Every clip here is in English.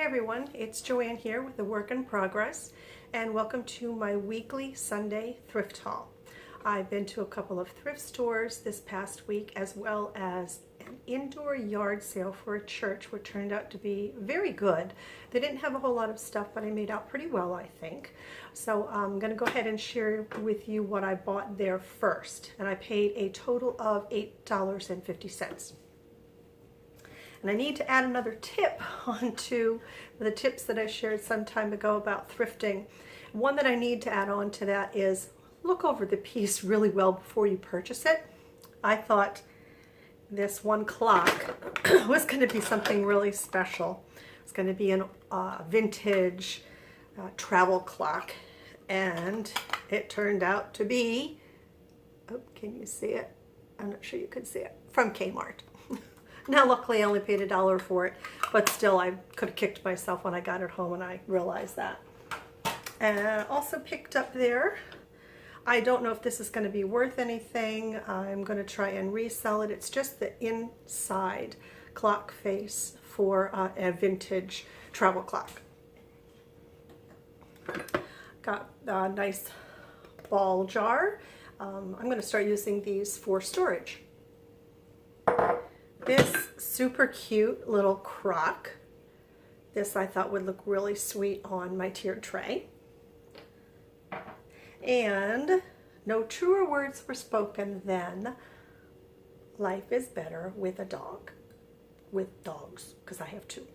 everyone, it's Joanne here with the Work in Progress, and welcome to my weekly Sunday thrift haul. I've been to a couple of thrift stores this past week, as well as an indoor yard sale for a church, which turned out to be very good. They didn't have a whole lot of stuff, but I made out pretty well, I think. So I'm going to go ahead and share with you what I bought there first, and I paid a total of $8.50. And I need to add another tip onto the tips that I shared some time ago about thrifting. One that I need to add on to that is look over the piece really well before you purchase it. I thought this one clock was going to be something really special. It's going to be a vintage travel clock, and it turned out to be, oh, can you see it? I'm not sure you can see it, from Kmart. Now, luckily, I only paid $1 for it, but still, I could have kicked myself when I got it home and I realized that. And I also picked up there, I don't know if this is going to be worth anything. I'm going to try and resell it. It's just the inside clock face for a vintage travel clock. Got a nice ball jar. I'm going to start using these for storage. This super cute little crock. This I thought would look really sweet on my tiered tray. And no truer words were spoken than life is better with a dog. With dogs, because I have two.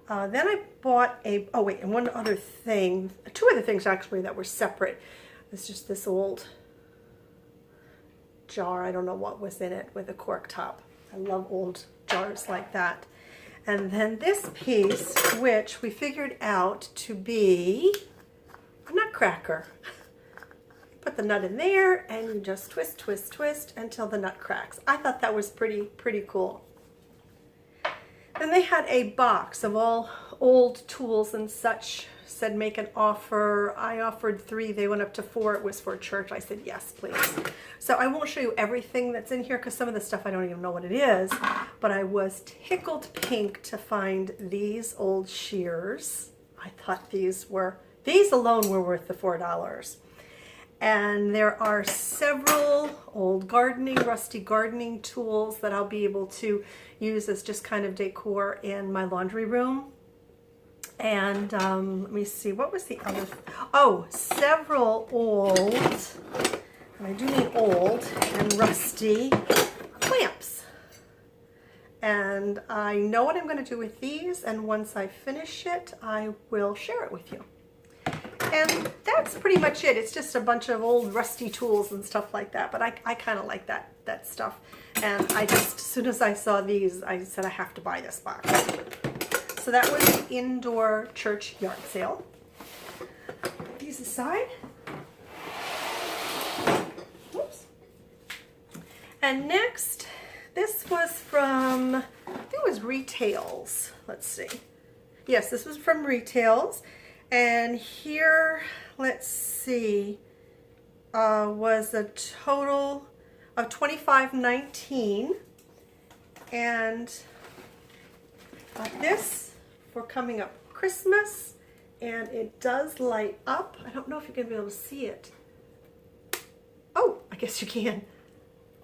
Then I bought and one other thing, two other things actually that were separate. It's just this old jar. I don't know what was in it, with a cork top. I love old jars like that. And then this piece, which we figured out to be a nutcracker. Put the nut in there and you just twist, twist, twist until the nut cracks. I thought that was pretty cool. Then they had a box of all old tools and such. Said make an offer. I offered 3, they went up to 4. It was for church. I said yes, please. So I won't show you everything that's in here because some of the stuff I don't even know what it is, but I was tickled pink to find these old shears. I thought these alone were worth the $4. And there are several old rusty gardening tools that I'll be able to use as just kind of decor in my laundry room. And let me see, what was the other? Oh, several old, and I do mean old and rusty lamps. And I know what I'm going to do with these, and once I finish it, I will share it with you. And that's pretty much it. It's just a bunch of old rusty tools and stuff like that, but I kind of like that stuff. And I just, as soon as I saw these, I said I have to buy this box. So that was the indoor church yard sale. Put these aside. Whoops. And next, this was from, I think it was Retails. Let's see. Yes, this was from Retails. And here, let's see, was a total of $25.19. And this for coming up Christmas, and it does light up. I don't know if you're going to be able to see it. Oh, I guess you can.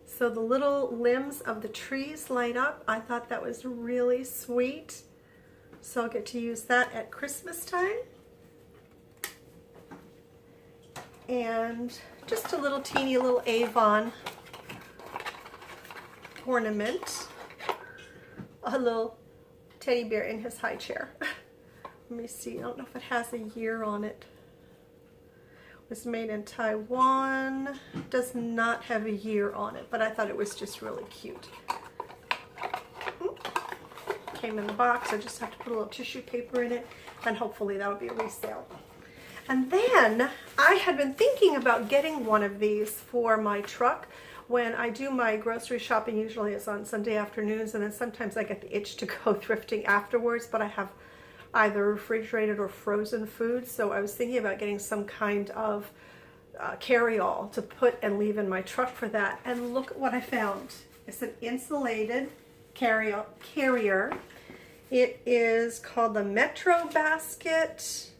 So the little limbs of the trees light up. I thought that was really sweet. So I'll get to use that at Christmas time. And just a little teeny little Avon ornament. A little teddy bear in his high chair. Let me see, I don't know if it has a year on it. It was made in Taiwan. Does not have a year on it, but I thought it was just really cute. Came in the box. I just have to put a little tissue paper in it, and hopefully that'll be a resale. And then I had been thinking about getting one of these for my truck. When I do my grocery shopping, usually it's on Sunday afternoons, and then sometimes I get the itch to go thrifting afterwards, but I have either refrigerated or frozen food, so I was thinking about getting some kind of carry-all to put and leave in my truck for that. And look at what I found. It's an insulated carrier, It is called the Metro Basket,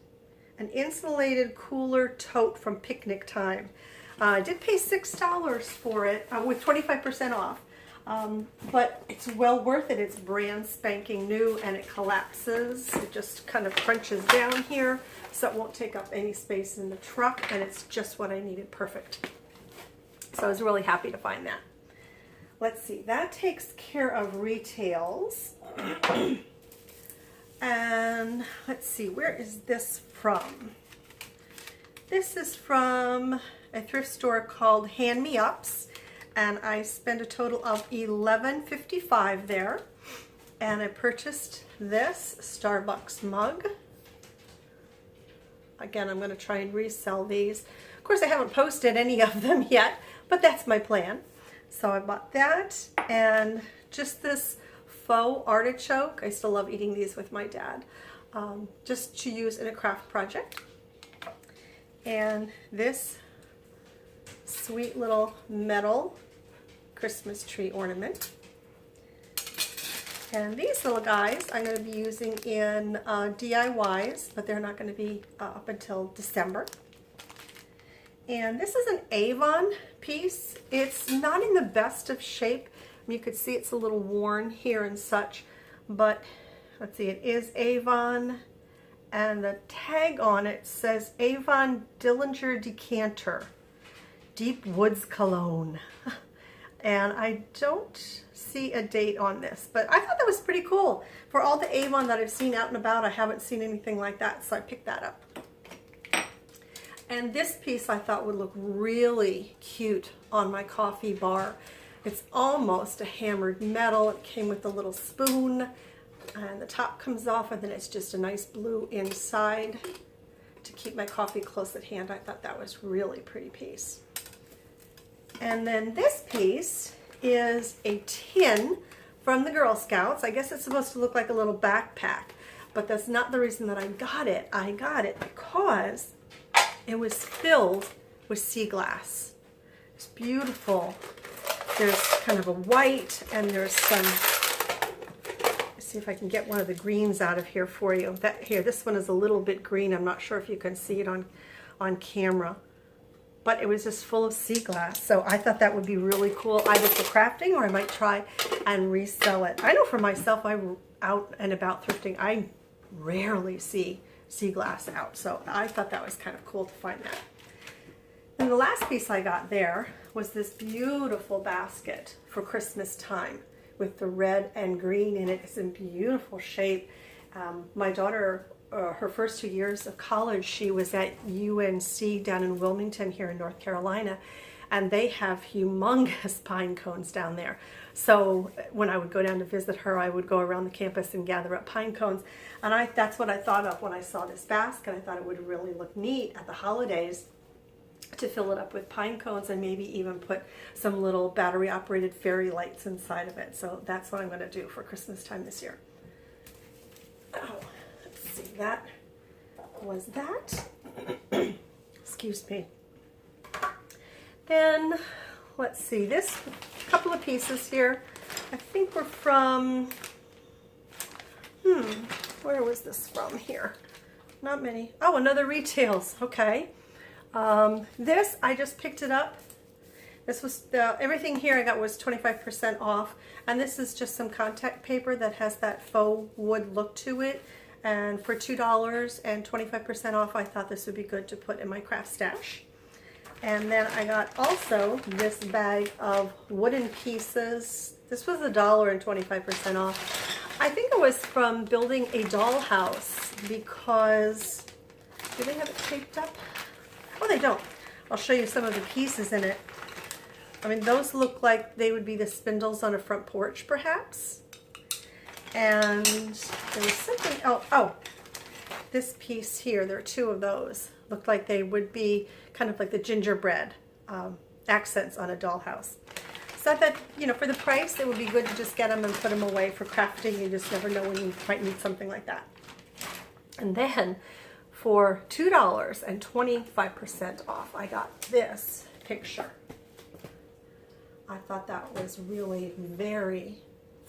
an insulated cooler tote from Picnic Time. I did pay $6 for it with 25% off, but it's well worth it. It's brand spanking new and it collapses. It just kind of crunches down here so it won't take up any space in the truck, and it's just what I needed. Perfect. So I was really happy to find that. Let's see, that takes care of retails. And let's see, where is this from? This is from a thrift store called Hand Me Ups, and I spent a total of $11.55 there. And I purchased this Starbucks mug. Again, I'm going to try and resell these. Of course, I haven't posted any of them yet, but that's my plan. So I bought that, and just this faux artichoke. I still love eating these with my dad, just to use in a craft project. And this sweet little metal Christmas tree ornament. And these little guys I'm going to be using in DIYs, but they're not going to be up until December. And this is an Avon piece. It's not in the best of shape. You could see it's a little worn here and such, but let's see, it is Avon, and the tag on it says Avon Dillinger Decanter Deep Woods Cologne. And I don't see a date on this, but I thought that was pretty cool. For all the Avon that I've seen out and about, I haven't seen anything like that, so I picked that up. And this piece I thought would look really cute on my coffee bar. It's almost a hammered metal. It came with a little spoon, and the top comes off, and then it's just a nice blue inside to keep my coffee close at hand. I thought that was really pretty piece. And then this piece is a tin from the Girl Scouts. I guess it's supposed to look like a little backpack, but that's not the reason that I got it. I got it because it was filled with sea glass. It's beautiful. There's kind of a white, and there's some, let's see if I can get one of the greens out of here for you. This one is a little bit green. I'm not sure if you can see it on camera, but it was just full of sea glass. So I thought that would be really cool, either for crafting, or I might try and resell it. I know for myself, I'm out and about thrifting, I rarely see sea glass out, so I thought that was kind of cool to find that. And the last piece I got there was this beautiful basket for Christmas time with the red and green in it. It's in beautiful shape. My daughter, her first 2 years of college, she was at UNC down in Wilmington here in North Carolina, and they have humongous pine cones down there. So when I would go down to visit her, I would go around the campus and gather up pine cones. And that's what I thought of when I saw this basket. I thought it would really look neat at the holidays to fill it up with pine cones, and maybe even put some little battery operated fairy lights inside of it. So that's what I'm going to do for Christmas time this year. Oh, let's see, that was that. Excuse me. Then let's see, this couple of pieces here, I think were from, where was this from here? Not many. Oh, another retails. Okay. This, I just picked it up. This was everything here I got was 25% off, and this is just some contact paper that has that faux wood look to it. And for $2 and 25% off, I thought this would be good to put in my craft stash. And then I got also this bag of wooden pieces. This was $1 and 25% off. I think it was from building a dollhouse, because, do they have it taped up? Oh, they don't. I'll show you some of the pieces in it. I mean, those look like they would be the spindles on a front porch, perhaps. And there was something else. Oh, this piece here, there are two of those. Looked like they would be kind of like the gingerbread accents on a dollhouse. So I thought, you know, for the price, it would be good to just get them and put them away for crafting. You just never know when you might need something like that. And then for $2 and 25% off, I got this picture. I thought that was really very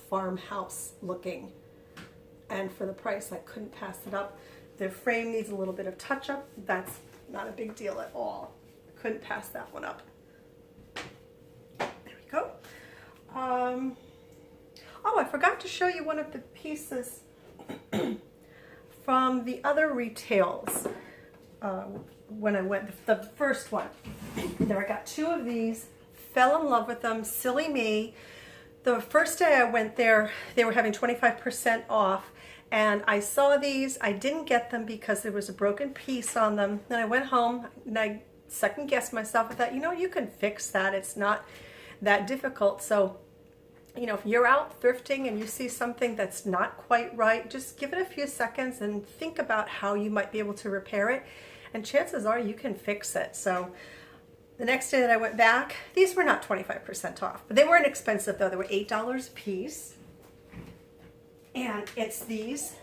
farmhouse looking. and for the price, I couldn't pass it up. The frame needs a little bit of touch-up. That's not a big deal at all. I couldn't pass that one up. There we go. Oh, I forgot to show you one of the pieces from the other retails when I went, the first one. There, I got two of these, fell in love with them, silly me. The first day I went there, they were having 25% off, and I saw these. I didn't get them because there was a broken piece on them. Then I went home and I second guessed myself. I thought, you know, you can fix that. It's not that difficult. So, you know, if you're out thrifting and you see something that's not quite right, just give it a few seconds and think about how you might be able to repair it. And chances are you can fix it. So the next day that I went back, these were not 25% off, but they weren't expensive though. They were $8 a piece. And it's these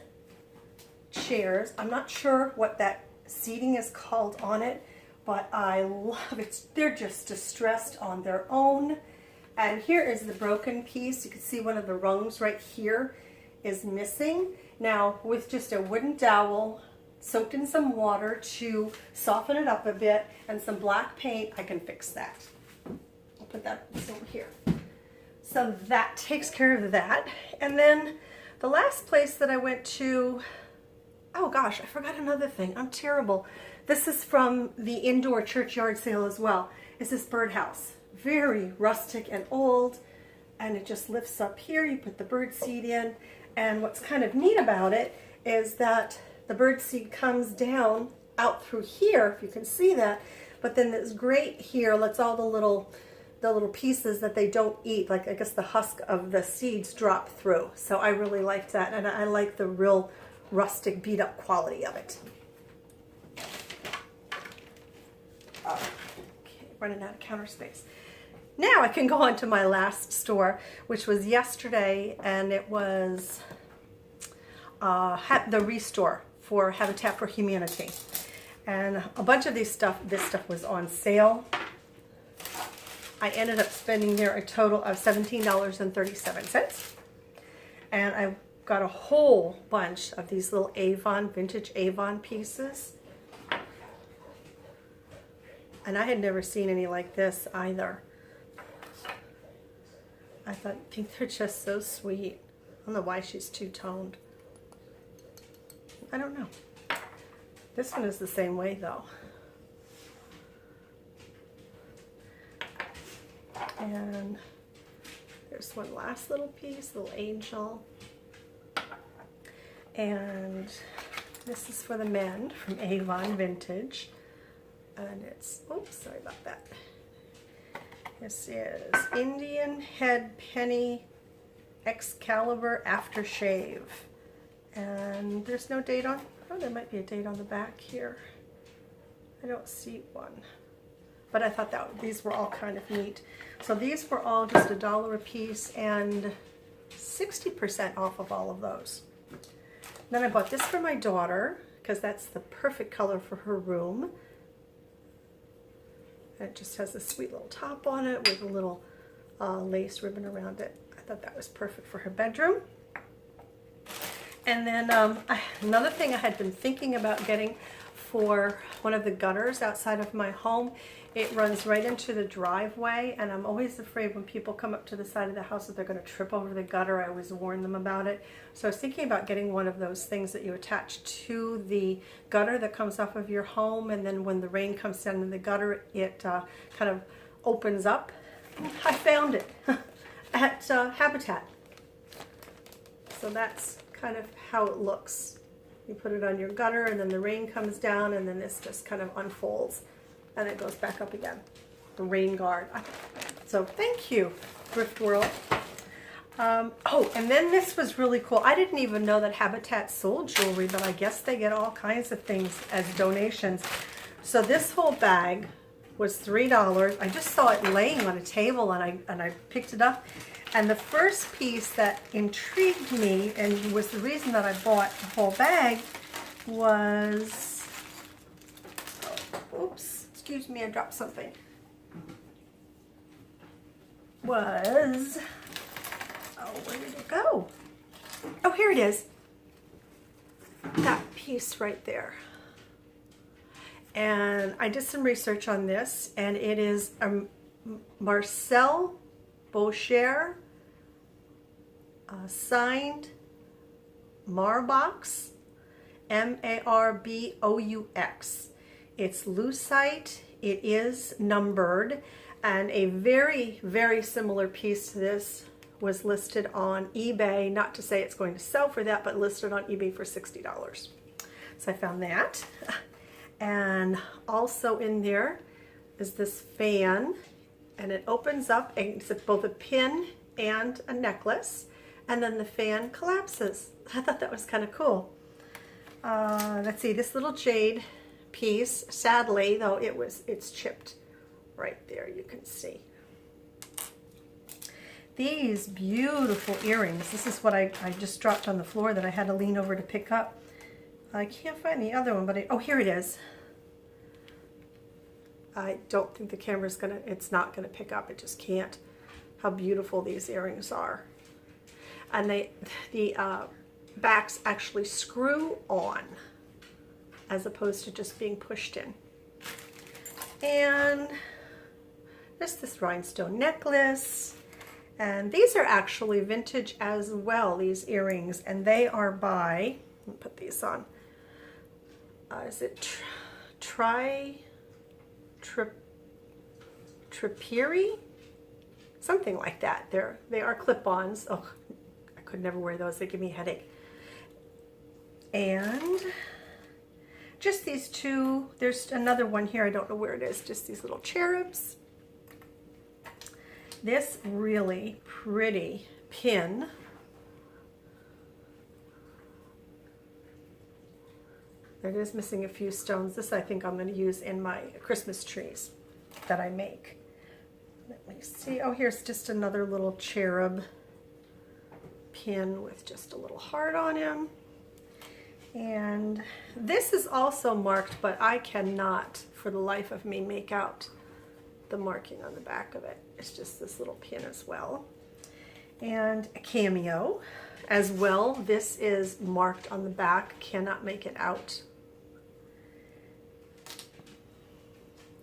chairs. I'm not sure what that seating is called on it, but I love it. They're just distressed on their own. And here is the broken piece. You can see one of the rungs right here is missing. Now, with just a wooden dowel soaked in some water to soften it up a bit and some black paint, I can fix that. I'll put that over here. So that takes care of that. And then the last place that I went to, oh gosh, I forgot another thing. I'm terrible. This is from the indoor churchyard sale as well. It's this birdhouse. Very rustic and old, and it just lifts up here. You put the bird seed in, and what's kind of neat about it is that the bird seed comes down out through here, if you can see that, but then this grate here lets all the little pieces that they don't eat, like I guess the husk of the seeds, drop through. So I really liked that, and I like the real rustic beat up quality of it. Okay, running out of counter space. Now I can go on to my last store, which was yesterday, and it was the restore for Habitat for Humanity. And a bunch of this stuff was on sale. I ended up spending there a total of $17.37. And I got a whole bunch of these little Avon, vintage Avon pieces. And I had never seen any like this either. I think they're just so sweet. I don't know why she's two-toned. I don't know. This one is the same way though. And there's one last little piece, little angel. And this is for the men from Avon Vintage. And it's, oops, sorry about that. This is Indian Head Penny Excalibur Aftershave. And there's no date on, oh, there might be a date on the back here. I don't see one. But I thought that these were all kind of neat. So these were all just $1 a piece and 60% off of all of those. Then I bought this for my daughter because that's the perfect color for her room. And it just has a sweet little top on it with a little lace ribbon around it. I thought that was perfect for her bedroom. And then another thing I had been thinking about getting for one of the gutters outside of my home. It runs right into the driveway, and I'm always afraid when people come up to the side of the house that they're going to trip over the gutter. I always warn them about it. So I was thinking about getting one of those things that you attach to the gutter that comes off of your home, and then when the rain comes down in the gutter, it kind of opens up. I found it at Habitat. So that's kind of how it looks. You put it on your gutter, and then the rain comes down, and then this just kind of unfolds, and it goes back up again. The rain guard. So thank you, Thrift World. Oh, and then this was really cool. I didn't even know that Habitat sold jewelry, but I guess they get all kinds of things as donations. So this whole bag was $3. I just saw it laying on a table, and I picked it up. And the first piece that intrigued me, and was the reason that I bought the whole bag, was, oh, oops, excuse me, I dropped something, was, oh, where did it go? Oh, here it is. that piece right there. And I did some research on this, and it is a Marcel Boucher signed Marbox, M-A-R-B-O-U-X. It's lucite, it is numbered, and a very, very similar piece to this was listed on eBay. Not to say it's going to sell for that, but listed on eBay for $60. So I found that. And also in there is this fan, and it opens up, and it's both a pin and a necklace, and then the fan collapses. I thought that was kind of cool. Let's see, this little jade piece, sadly though, it's chipped right there, you can see. These beautiful earrings, this is what I just dropped on the floor that I had to lean over to pick up. I can't find the other one, but oh, here it is. I don't think the camera's it's not gonna pick up, it just can't. How beautiful these earrings are. And the backs actually screw on as opposed to just being pushed in. And just this rhinestone necklace. And these are actually vintage as well, these earrings, and they are by, let me put these on. Is it Tripiri? Something like that. They are clip-ons. Oh, I could never wear those. They give me a headache. And just these two. There's another one here. I don't know where it is. Just these little cherubs. This really pretty pin. It is missing a few stones. This I think I'm going to use in my Christmas trees that I make. Let me see. Oh, here's just another little cherub pin with just a little heart on him. And this is also marked, but I cannot for the life of me make out the marking on the back of it. It's just this little pin as well. And a cameo as well. This is marked on the back. Cannot make it out.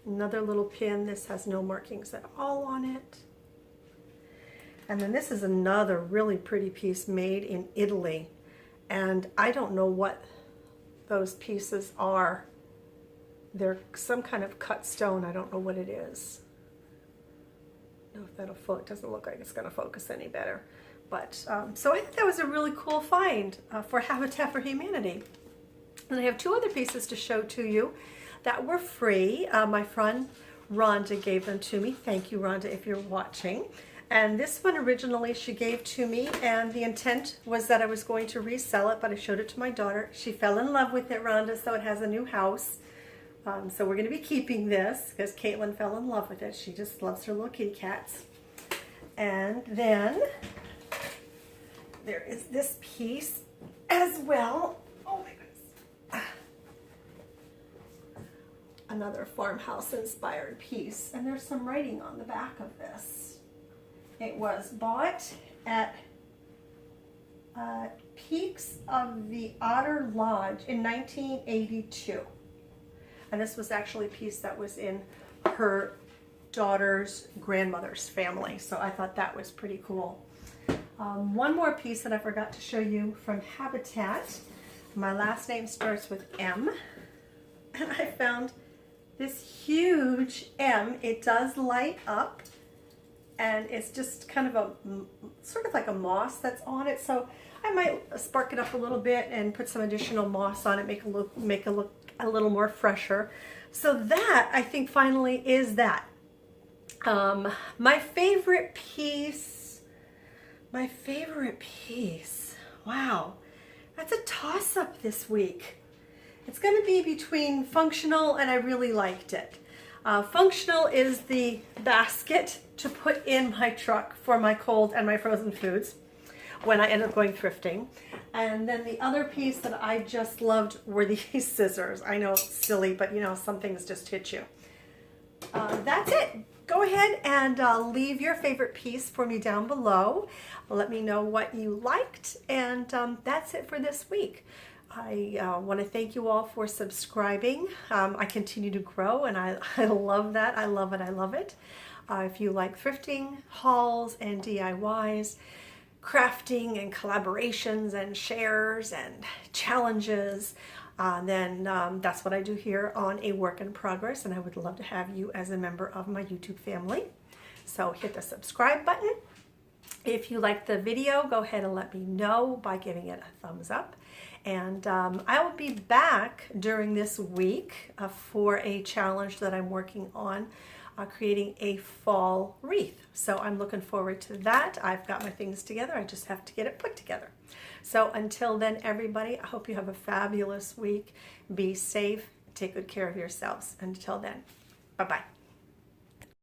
Another little pin. This has no markings at all on it. And then this is another really pretty piece made in Italy. And I don't know what those pieces are. They're some kind of cut stone. I don't know what it is. I don't know if that'll focus. It doesn't look like it's going to focus any better. But so I think that was a really cool find for Habitat for Humanity. And I have two other pieces to show to you that were free. My friend Rhonda gave them to me. Thank you, Rhonda, if you're watching. And this one originally she gave to me, and the intent was that I was going to resell it, but I showed it to my daughter. She fell in love with it, Rhonda, so it has a new house. So we're going to be keeping this because Caitlin fell in love with it. She just loves her little kitty cats. And then there is this piece as well. Oh my goodness. Another farmhouse inspired piece. And there's some writing on the back of this. It was bought at Peaks of the Otter Lodge in 1982. And this was actually a piece that was in her daughter's grandmother's family. So I thought that was pretty cool. One more piece that I forgot to show you from Habitat. My last name starts with M. And I found this huge M. It does light up. And it's just kind of a, sort of like a moss that's on it. So I might spark it up a little bit and put some additional moss on it, make it look a little more fresher. So that, I think, finally is that. My favorite piece, wow, that's a toss-up this week. It's going to be between functional and I really liked it. Functional is the basket to put in my truck for my cold and my frozen foods when I end up going thrifting. And then the other piece that I just loved were these scissors. I know it's silly, but you know, some things just hit you. That's it. go ahead and leave your favorite piece for me down below. Let me know what you liked, and that's it for this week. I want to thank you all for subscribing. I continue to grow, and I love that. I love it. I love it. If you like thrifting, hauls, and DIYs, crafting and collaborations and shares and challenges, then that's what I do here on A Work in Progress, and I would love to have you as a member of my YouTube family. So hit the subscribe button. If you like the video, go ahead and let me know by giving it a thumbs up. And I will be back during this week for a challenge that I'm working on, creating a fall wreath. So I'm looking forward to that. I've got my things together. I just have to get it put together. So until then, everybody, I hope you have a fabulous week. Be safe. Take good care of yourselves. Until then, bye-bye.